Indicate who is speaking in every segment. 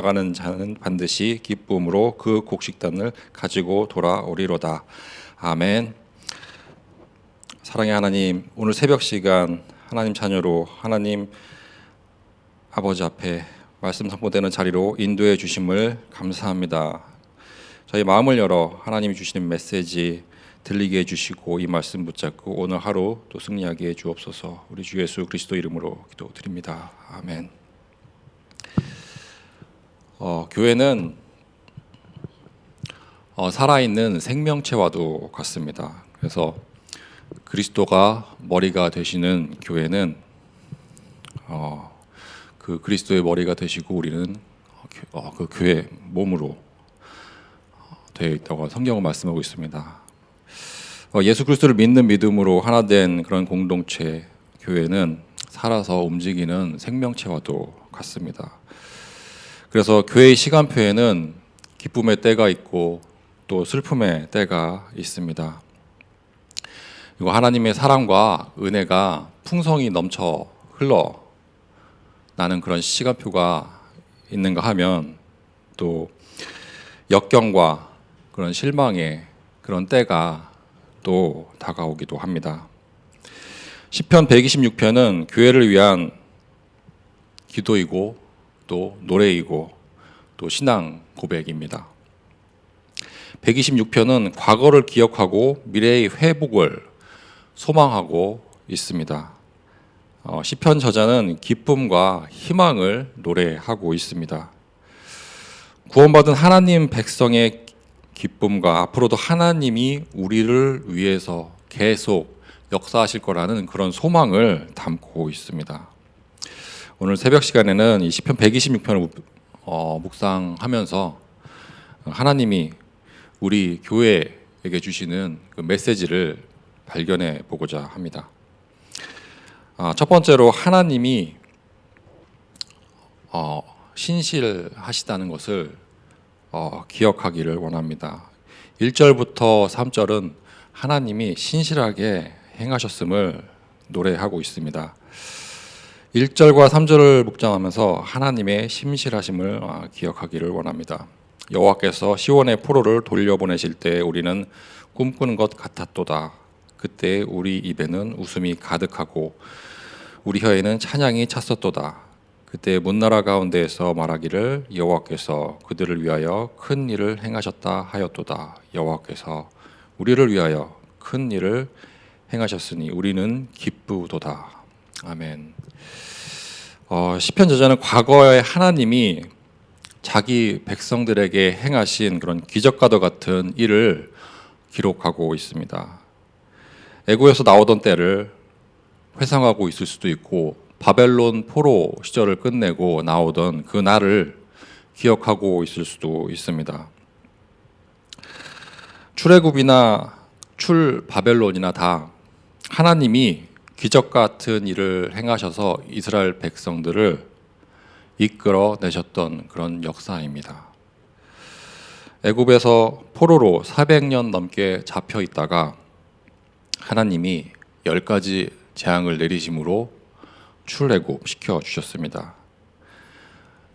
Speaker 1: 가는 자는 반드시 기쁨으로 그 곡식단을 가지고 돌아오리로다. 아멘. 사랑의 하나님, 오늘 새벽 시간 하나님 자녀로 하나님 아버지 앞에 말씀 선포되는 자리로 인도해 주심을 감사합니다. 저희 마음을 열어 하나님이 주시는 메시지 들리게 해주시고 이 말씀 붙잡고 오늘 하루 또 승리하게 해 주옵소서. 우리 주 예수 그리스도 이름으로 기도드립니다. 아멘. 교회는 살아있는 생명체와도 같습니다. 그래서 그리스도가 머리가 되시는 교회는 그 그리스도의 머리가 되시고 우리는 그 교회 몸으로 되어 있다고 성경은 말씀하고 있습니다. 예수 그리스도를 믿는 믿음으로 하나 된 그런 공동체 교회는 살아서 움직이는 생명체와도 같습니다. 그래서 교회의 시간표에는 기쁨의 때가 있고 또 슬픔의 때가 있습니다. 그리고 하나님의 사랑과 은혜가 풍성이 넘쳐 흘러나는 그런 시간표가 있는가 하면 또 역경과 그런 실망의 그런 때가 또 다가오기도 합니다. 시편 126편은 교회를 위한 기도이고 또 노래이고 또 신앙 고백입니다. 126편은 과거를 기억하고 미래의 회복을 소망하고 있습니다. 시편 저자는 기쁨과 희망을 노래하고 있습니다. 구원받은 하나님 백성의 기쁨과 앞으로도 하나님이 우리를 위해서 계속 역사하실 거라는 그런 소망을 담고 있습니다. 오늘 새벽 시간에는 이 시편 126편을 묵상하면서 하나님이 우리 교회에게 주시는 그 메시지를 발견해 보고자 합니다. 첫 번째로 하나님이 신실하시다는 것을 기억하기를 원합니다. 1절부터 3절은 하나님이 신실하게 행하셨음을 노래하고 있습니다. 1절과 3절을 묵상하면서 하나님의 신실하심을 기억하기를 원합니다. 여호와께서 시온의 포로를 돌려보내실 때 우리는 꿈꾸는 것 같았도다. 그때 우리 입에는 웃음이 가득하고 우리 혀에는 찬양이 찼었도다. 그때 문나라 가운데에서 말하기를 여호와께서 그들을 위하여 큰 일을 행하셨다 하였도다. 여호와께서 우리를 위하여 큰 일을 행하셨으니 우리는 기쁘도다. 아멘. 시편 저자는 과거에 하나님이 자기 백성들에게 행하신 그런 기적과도 같은 일을 기록하고 있습니다. 애굽에서 나오던 때를 회상하고 있을 수도 있고 바벨론 포로 시절을 끝내고 나오던 그 날을 기억하고 있을 수도 있습니다. 출애굽이나 출바벨론이나 다 하나님이 기적 같은 일을 행하셔서 이스라엘 백성들을 이끌어 내셨던 그런 역사입니다. 애굽에서 포로로 400년 넘게 잡혀 있다가 하나님이 10가지 재앙을 내리심으로 출애굽 시켜 주셨습니다.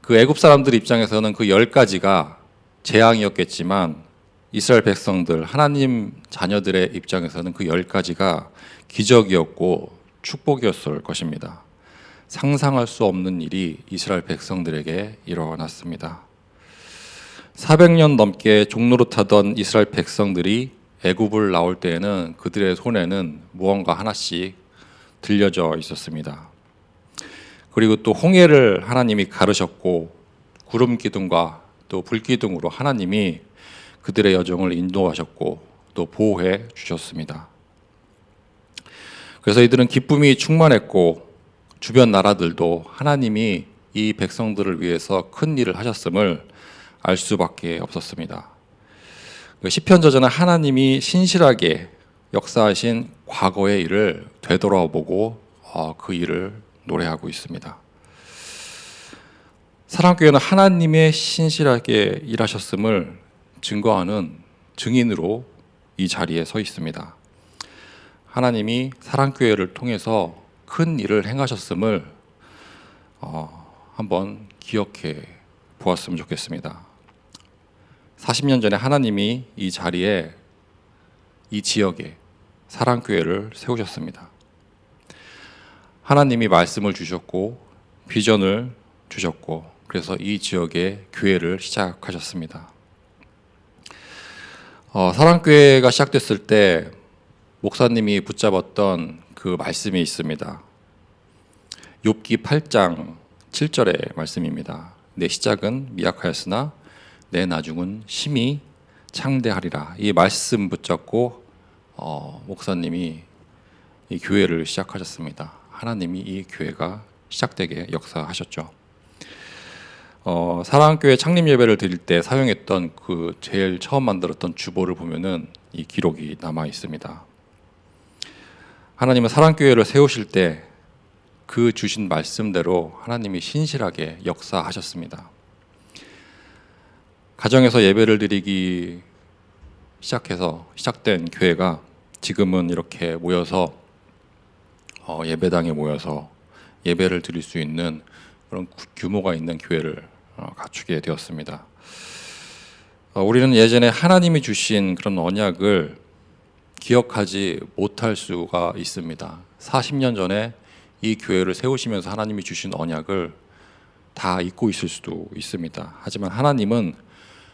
Speaker 1: 그 애굽 사람들 입장에서는 그 10가지가 재앙이었겠지만 이스라엘 백성들, 하나님 자녀들의 입장에서는 그 10가지가 기적이었고 축복이었을 것입니다. 상상할 수 없는 일이 이스라엘 백성들에게 일어났습니다. 400년 넘게 종노릇하던 이스라엘 백성들이 애굽을 나올 때에는 그들의 손에는 무언가 하나씩 들려져 있었습니다. 그리고 또 홍해를 하나님이 가르셨고 구름 기둥과 또 불 기둥으로 하나님이 그들의 여정을 인도하셨고 또 보호해 주셨습니다. 그래서 이들은 기쁨이 충만했고 주변 나라들도 하나님이 이 백성들을 위해서 큰 일을 하셨음을 알 수밖에 없었습니다. 시편 저자는 하나님이 신실하게 역사하신 과거의 일을 되돌아보고 그 일을 노래하고 있습니다. 사랑교회는 하나님의 신실하게 일하셨음을 증거하는 증인으로 이 자리에 서 있습니다. 하나님이 사랑교회를 통해서 큰 일을 행하셨음을 한번 기억해 보았으면 좋겠습니다. 40년 전에 하나님이 이 자리에, 이 지역에 사랑교회를 세우셨습니다. 하나님이 말씀을 주셨고 비전을 주셨고, 그래서 이 지역에 교회를 시작하셨습니다. 사랑교회가 시작됐을 때 목사님이 붙잡았던 그 말씀이 있습니다. 욥기 8장 7절의 말씀입니다. 내 시작은 미약하였으나 내 나중은 심히 창대하리라. 이 말씀 붙잡고 목사님이 이 교회를 시작하셨습니다. 하나님이 이 교회가 시작되게 역사하셨죠. 사랑교회 창립 예배를 드릴 때 사용했던 그 제일 처음 만들었던 주보를 보면은 이 기록이 남아 있습니다. 하나님은 사랑교회를 세우실 때 그 주신 말씀대로 하나님이 신실하게 역사하셨습니다. 가정에서 예배를 드리기 시작된 교회가 지금은 이렇게 모여서 예배당에 모여서 예배를 드릴 수 있는 그런 규모가 있는 교회를 갖추게 되었습니다. 우리는 예전에 하나님이 주신 그런 언약을 기억하지 못할 수가 있습니다. 40년 전에 이 교회를 세우시면서 하나님이 주신 언약을 다 잊고 있을 수도 있습니다. 하지만 하나님은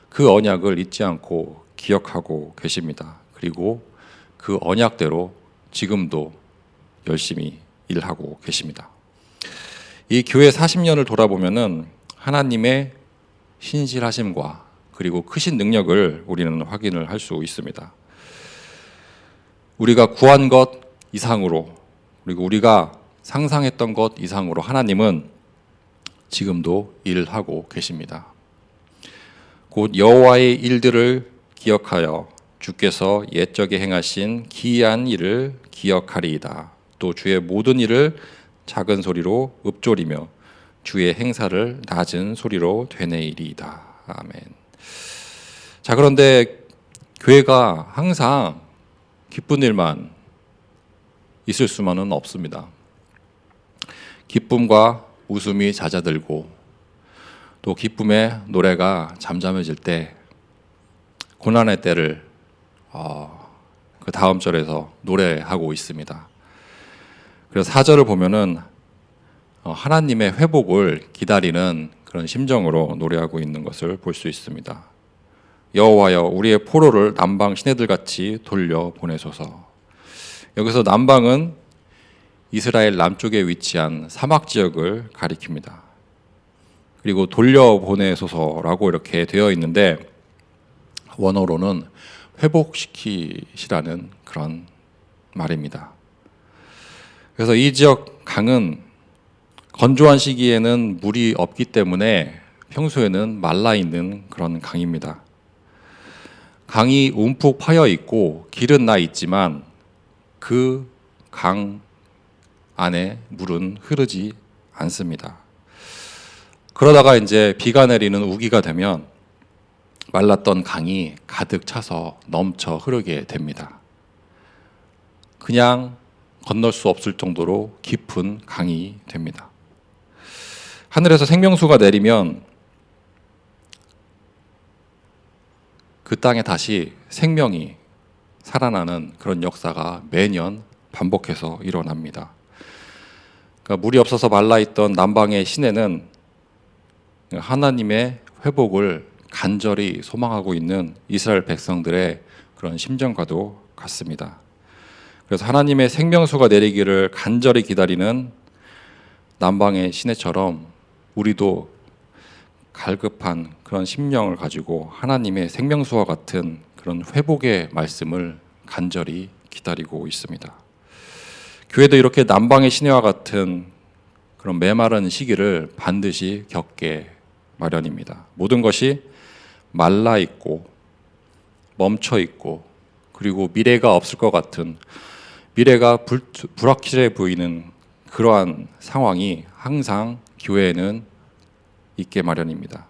Speaker 1: 그 언약을 잊지 않고 기억하고 계십니다. 그리고 그 언약대로 지금도 열심히 일하고 계십니다. 이 교회 40년을 돌아보면은 하나님의 신실하심과 그리고 크신 능력을 우리는 확인을 할 수 있습니다. 우리가 구한 것 이상으로, 그리고 우리가 상상했던 것 이상으로 하나님은 지금도 일하고 계십니다. 곧 여호와의 일들을 기억하여 주께서 옛적에 행하신 기이한 일을 기억하리이다. 또 주의 모든 일을 작은 소리로 읊조리며 주의 행사를 낮은 소리로 되뇌이리이다. 아멘. 자, 그런데 교회가 항상 기쁜 일만 있을 수만은 없습니다. 기쁨과 웃음이 잦아들고 또 기쁨의 노래가 잠잠해질 때 고난의 때를 그 다음 절에서 노래하고 있습니다. 그래서 4절을 보면은 하나님의 회복을 기다리는 그런 심정으로 노래하고 있는 것을 볼 수 있습니다. 여호와여 우리의 포로를 남방 시내들 같이 돌려 보내소서. 여기서 남방은 이스라엘 남쪽에 위치한 사막 지역을 가리킵니다. 그리고 돌려 보내소서라고 이렇게 되어 있는데 원어로는 회복시키시라는 그런 말입니다. 그래서 이 지역 강은 건조한 시기에는 물이 없기 때문에 평소에는 말라 있는 그런 강입니다. 강이 움푹 파여 있고 길은 나 있지만 그 강 안에 물은 흐르지 않습니다. 그러다가 이제 비가 내리는 우기가 되면 말랐던 강이 가득 차서 넘쳐 흐르게 됩니다. 그냥 건널 수 없을 정도로 깊은 강이 됩니다. 하늘에서 생명수가 내리면 그 땅에 다시 생명이 살아나는 그런 역사가 매년 반복해서 일어납니다. 그러니까 물이 없어서 말라있던 남방의 시내는 하나님의 회복을 간절히 소망하고 있는 이스라엘 백성들의 그런 심정과도 같습니다. 그래서 하나님의 생명수가 내리기를 간절히 기다리는 남방의 시내처럼 우리도 갈급한 그런 심령을 가지고 하나님의 생명수와 같은 그런 회복의 말씀을 간절히 기다리고 있습니다. 교회도 이렇게 남방의 시내와 같은 그런 메마른 시기를 반드시 겪게 마련입니다. 모든 것이 말라 있고 멈춰 있고 그리고 미래가 없을 것 같은, 미래가 불확실해 보이는 그러한 상황이 항상 교회에는 있게 마련입니다.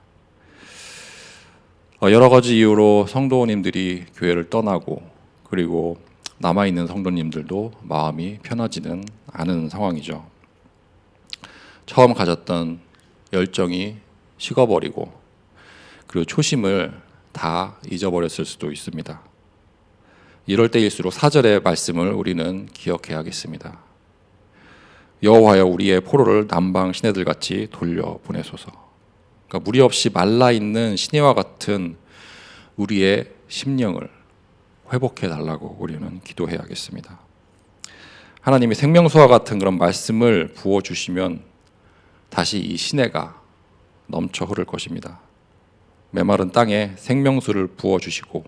Speaker 1: 여러 가지 이유로 성도님들이 교회를 떠나고 그리고 남아있는 성도님들도 마음이 편하지는 않은 상황이죠. 처음 가졌던 열정이 식어버리고 그리고 초심을 다 잊어버렸을 수도 있습니다. 이럴 때일수록 4절의 말씀을 우리는 기억해야겠습니다. 여호와여 우리의 포로를 남방 시내들 같이 돌려 보내소서. 그러니까 무리 없이 말라 있는 시내와 같은 우리의 심령을 회복해 달라고 우리는 기도해야겠습니다. 하나님이 생명수와 같은 그런 말씀을 부어 주시면 다시 이 시내가 넘쳐 흐를 것입니다. 메마른 땅에 생명수를 부어 주시고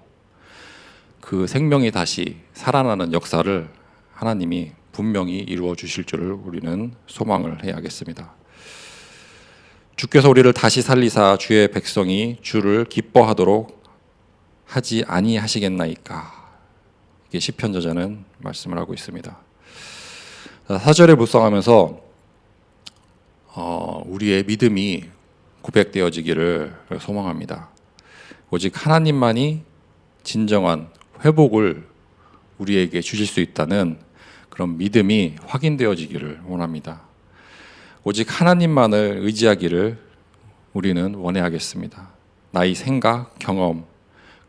Speaker 1: 그 생명이 다시 살아나는 역사를 하나님이 분명히 이루어 주실 줄을 우리는 소망을 해야겠습니다. 주께서 우리를 다시 살리사 주의 백성이 주를 기뻐하도록 하지 아니하시겠나이까. 이게 시편 저자는 말씀을 하고 있습니다. 4절에 묵상하면서 우리의 믿음이 고백되어지기를 소망합니다. 오직 하나님만이 진정한 회복을 우리에게 주실 수 있다는 그런 믿음이 확인되어지기를 원합니다. 오직 하나님만을 의지하기를 우리는 원해야겠습니다. 나의 생각, 경험,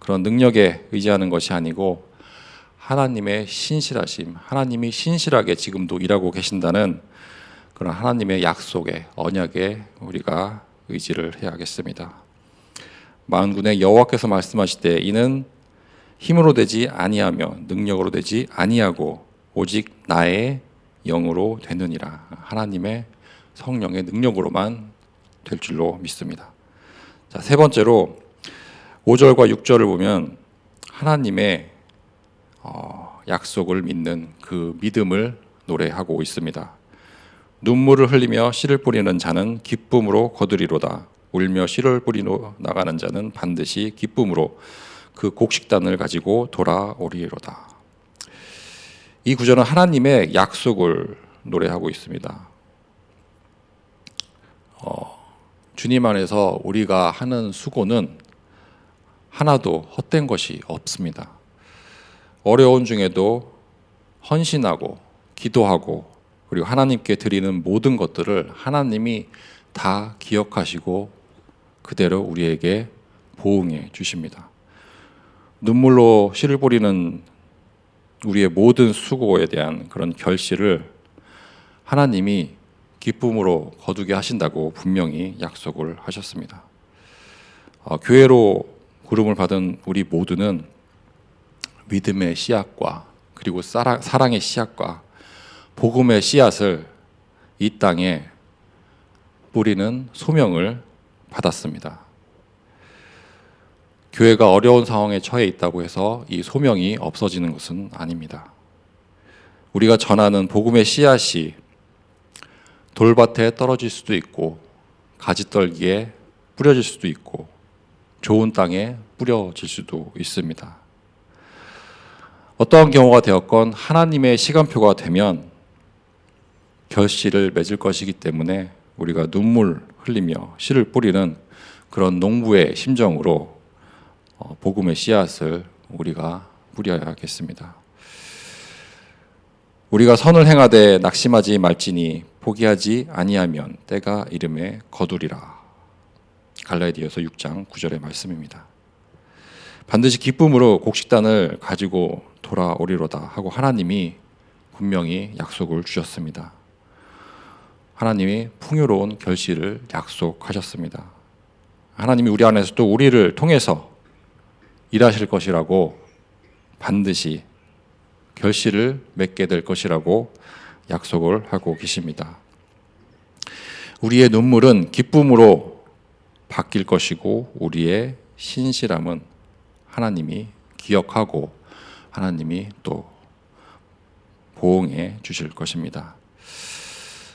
Speaker 1: 그런 능력에 의지하는 것이 아니고 하나님의 신실하심, 하나님이 신실하게 지금도 일하고 계신다는 그런 하나님의 약속에, 언약에 우리가 의지를 해야겠습니다. 만군의 여호와께서 말씀하시되 이는 힘으로 되지 아니하며 능력으로 되지 아니하고 오직 나의 영으로 되느니라. 하나님의 성령의 능력으로만 될 줄로 믿습니다. 자, 세 번째로 5절과 6절을 보면 하나님의 약속을 믿는 그 믿음을 노래하고 있습니다. 눈물을 흘리며 씨를 뿌리는 자는 기쁨으로 거두리로다. 울며 씨를 뿌리러 나가는 자는 반드시 기쁨으로 그 곡식단을 가지고 돌아오리로다. 이 구절은 하나님의 약속을 노래하고 있습니다. 주님 안에서 우리가 하는 수고는 하나도 헛된 것이 없습니다. 어려운 중에도 헌신하고 기도하고 그리고 하나님께 드리는 모든 것들을 하나님이 다 기억하시고 그대로 우리에게 보응해 주십니다. 눈물로 씨를 뿌리는 우리의 모든 수고에 대한 그런 결실을 하나님이 기쁨으로 거두게 하신다고 분명히 약속을 하셨습니다. 교회로 부름을 받은 우리 모두는 믿음의 씨앗과 그리고 사랑의 씨앗과 복음의 씨앗을 이 땅에 뿌리는 소명을 받았습니다. 교회가 어려운 상황에 처해 있다고 해서 이 소명이 없어지는 것은 아닙니다. 우리가 전하는 복음의 씨앗이 돌밭에 떨어질 수도 있고 가지떨기에 뿌려질 수도 있고 좋은 땅에 뿌려질 수도 있습니다. 어떠한 경우가 되었건 하나님의 시간표가 되면 결실을 맺을 것이기 때문에 우리가 눈물 흘리며 씨를 뿌리는 그런 농부의 심정으로 복음의 씨앗을 우리가 뿌려야겠습니다. 우리가 선을 행하되 낙심하지 말지니 포기하지 아니하면 때가 이름에 거두리라. 갈라디아서 6장 9절의 말씀입니다. 반드시 기쁨으로 곡식단을 가지고 돌아오리로다 하고 하나님이 분명히 약속을 주셨습니다. 하나님이 풍요로운 결실을 약속하셨습니다. 하나님이 우리 안에서 또 우리를 통해서 일하실 것이라고 반드시 결실을 맺게 될 것이라고 약속을 하고 계십니다. 우리의 눈물은 기쁨으로 바뀔 것이고 우리의 신실함은 하나님이 기억하고 하나님이 또 보응해 주실 것입니다.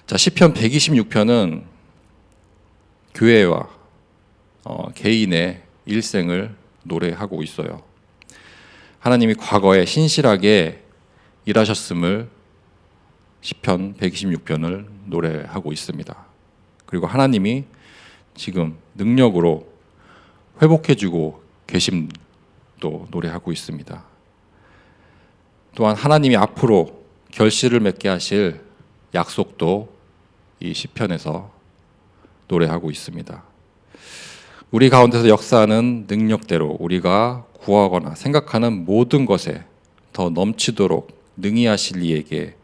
Speaker 1: 자, 시편 126편은 교회와 개인의 일생을 노래하고 있어요. 하나님이 과거에 신실하게 일하셨음을 시편 126편을 노래하고 있습니다. 그리고 하나님이 지금 능력으로 회복해주고 계심도 노래하고 있습니다. 또한 하나님이 앞으로 결실을 맺게 하실 약속도 이 시편에서 노래하고 있습니다. 우리 가운데서 역사하는 능력대로 우리가 구하거나 생각하는 모든 것에 더 넘치도록 능히 하실 이에게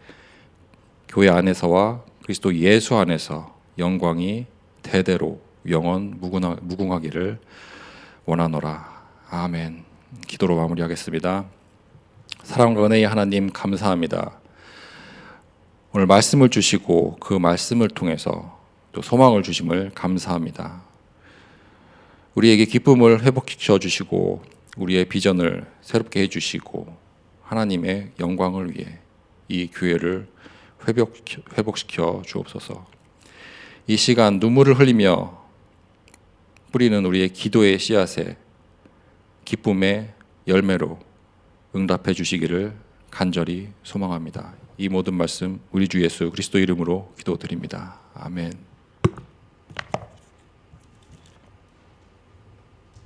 Speaker 1: 교회 안에서와 그리스도 예수 안에서 영광이 대대로 영원 무궁하기를 원하노라. 아멘. 기도로 마무리하겠습니다. 사랑과 은혜의 하나님 감사합니다. 오늘 말씀을 주시고 그 말씀을 통해서 또 소망을 주심을 감사합니다. 우리에게 기쁨을 회복시켜 주시고 우리의 비전을 새롭게 해주시고 하나님의 영광을 위해 이 교회를 회복시켜 주옵소서. 이 시간 눈물을 흘리며 뿌리는 우리의 기도의 씨앗에 기쁨의 열매로 응답해 주시기를 간절히 소망합니다. 이 모든 말씀 우리 주 예수 그리스도 이름으로 기도드립니다. 아멘.